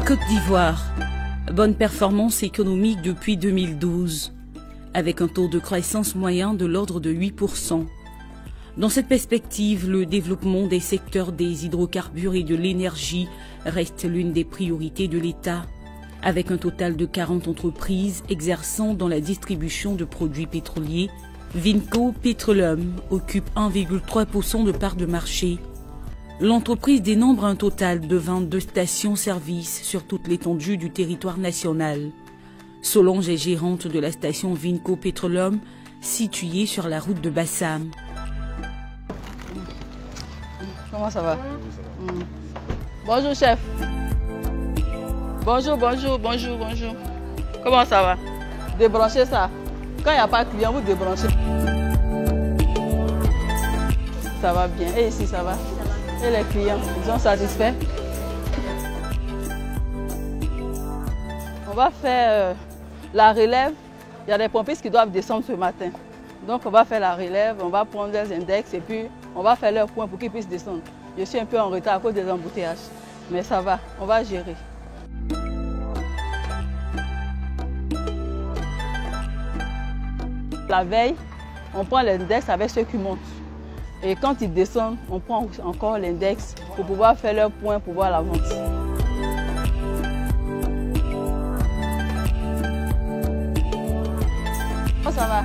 Côte d'Ivoire, bonne performance économique depuis 2012, avec un taux de croissance moyen de l'ordre de 8%. Dans cette perspective, le développement des secteurs des hydrocarbures et de l'énergie reste l'une des priorités de l'État, avec un total de 40 entreprises exerçant dans la distribution de produits pétroliers. Vinco Petroleum occupe 1,3% de part de marché. L'entreprise dénombre un total de 22 stations-service sur toute l'étendue du territoire national. Solange est gérante de la station Vinco Petroleum, située sur la route de Bassam. Comment ça va? Bonjour chef. Bonjour. Comment ça va? Débranchez ça. Quand il n'y a pas de client, vous débranchez. Ça va bien. Et ici, ça va? Et les clients, ils sont satisfaits? On va faire la relève. Il y a des pompistes qui doivent descendre ce matin. Donc on va faire la relève, on va prendre les index et puis on va faire leur point pour qu'ils puissent descendre. Je suis un peu en retard à cause des embouteillages, mais ça va, on va gérer. La veille, on prend l'index avec ceux qui montent. Et quand ils descendent, on prend encore l'index pour pouvoir faire leur point pour voir la vente. Comment ça va?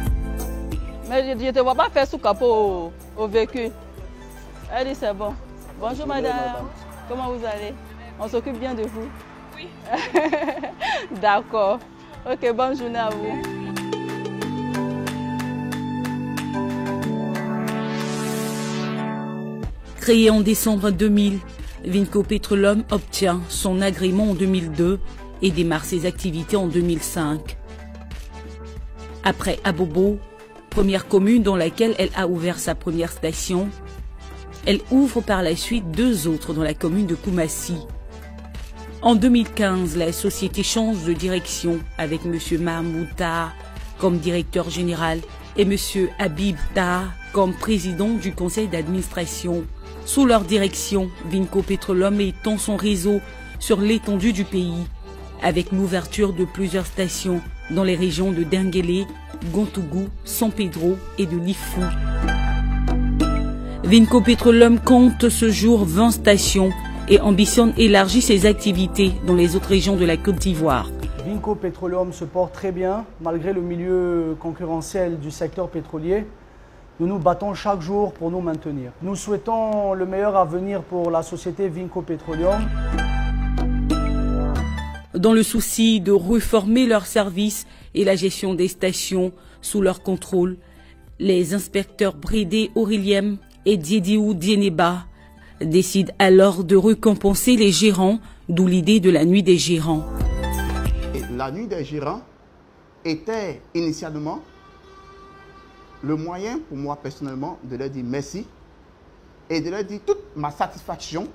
Mais je ne te vois pas faire sous capot au véhicule. Elle dit c'est bon. Bonjour madame. Comment vous allez? On s'occupe bien de vous? Oui. D'accord. Ok, bonne journée à vous. Créé en décembre 2000, Vinco Petroleum obtient son agrément en 2002 et démarre ses activités en 2005. Après Abobo, première commune dans laquelle elle a ouvert sa première station, elle ouvre par la suite 2 autres dans la commune de Koumassi. En 2015, la société change de direction avec M. Mahmoud Taha comme directeur général et M. Habib Taha comme président du conseil d'administration. Sous leur direction, Vinco Petroleum étend son réseau sur l'étendue du pays, avec l'ouverture de plusieurs stations dans les régions de Denguélé, Gontougou, San Pedro et de Lifou. Vinco Petroleum compte ce jour 20 stations et ambitionne élargir ses activités dans les autres régions de la Côte d'Ivoire. Vinco Petroleum se porte très bien malgré le milieu concurrentiel du secteur pétrolier. Nous nous battons chaque jour pour nous maintenir. Nous souhaitons le meilleur avenir pour la société Vinco Petroleum. Dans le souci de reformer leurs services et la gestion des stations sous leur contrôle, les inspecteurs Brédé Auréliem et Diediou Dieneba décident alors de récompenser les gérants, d'où l'idée de la nuit des gérants. La nuit des gérants était initialement le moyen pour moi personnellement de leur dire merci et de leur dire toute ma satisfaction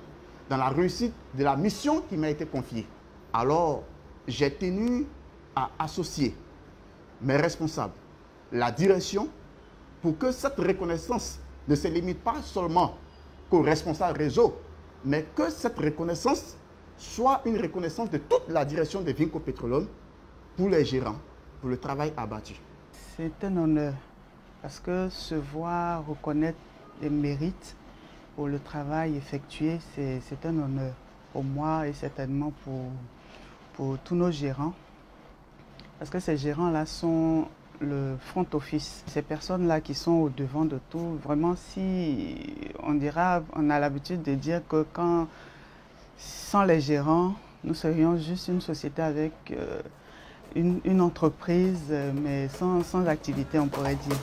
dans la réussite de la mission qui m'a été confiée. Alors, j'ai tenu à associer mes responsables, la direction, pour que cette reconnaissance ne se limite pas seulement qu'aux responsables réseau, mais que cette reconnaissance soit une reconnaissance de toute la direction de Vinco Petroleum pour les gérants, pour le travail abattu. C'est un honneur parce que se voir reconnaître des mérites pour le travail effectué, c'est un honneur pour moi et certainement pour tous nos gérants. Parce que ces gérants-là sont le front office. Ces personnes-là qui sont au devant de tout, vraiment si on a l'habitude de dire que sans les gérants, nous serions juste une société avec une entreprise, mais sans activité, on pourrait dire.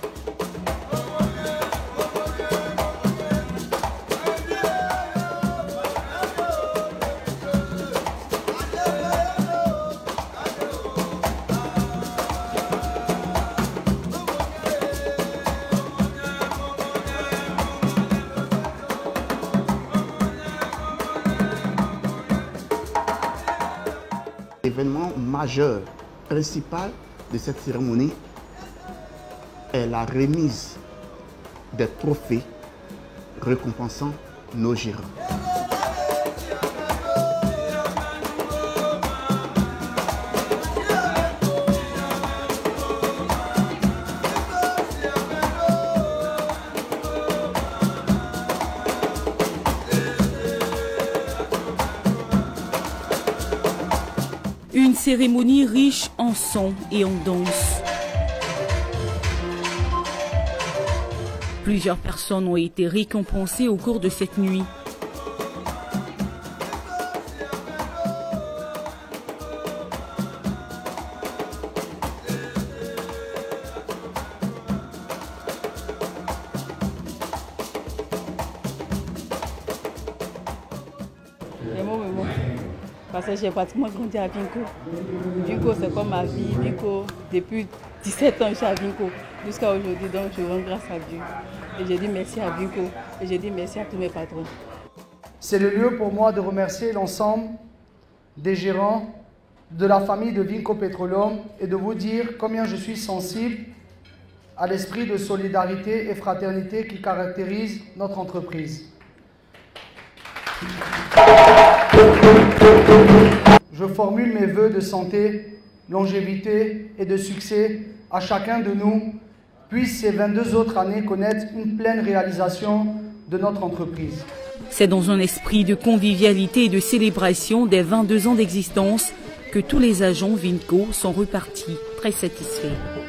L'événement majeur principal de cette cérémonie est la remise des trophées récompensant nos gérants. Une cérémonie riche en sons et en danse. Plusieurs personnes ont été récompensées au cours de cette nuit. Parce que j'ai pratiquement grandi à Vinko. Vinko, c'est comme ma vie. Vinko, depuis 17 ans, je suis à Vinko. Jusqu'à aujourd'hui, donc je rends grâce à Dieu. Et je dis merci à Vinko. Et je dis merci à tous mes patrons. C'est le lieu pour moi de remercier l'ensemble des gérants de la famille de Vinco Petroleum et de vous dire combien je suis sensible à l'esprit de solidarité et fraternité qui caractérise notre entreprise. Je formule mes vœux de santé, longévité et de succès à chacun de nous, puissent ces 22 autres années connaître une pleine réalisation de notre entreprise. C'est dans un esprit de convivialité et de célébration des 22 ans d'existence que tous les agents Vinco sont repartis très satisfaits.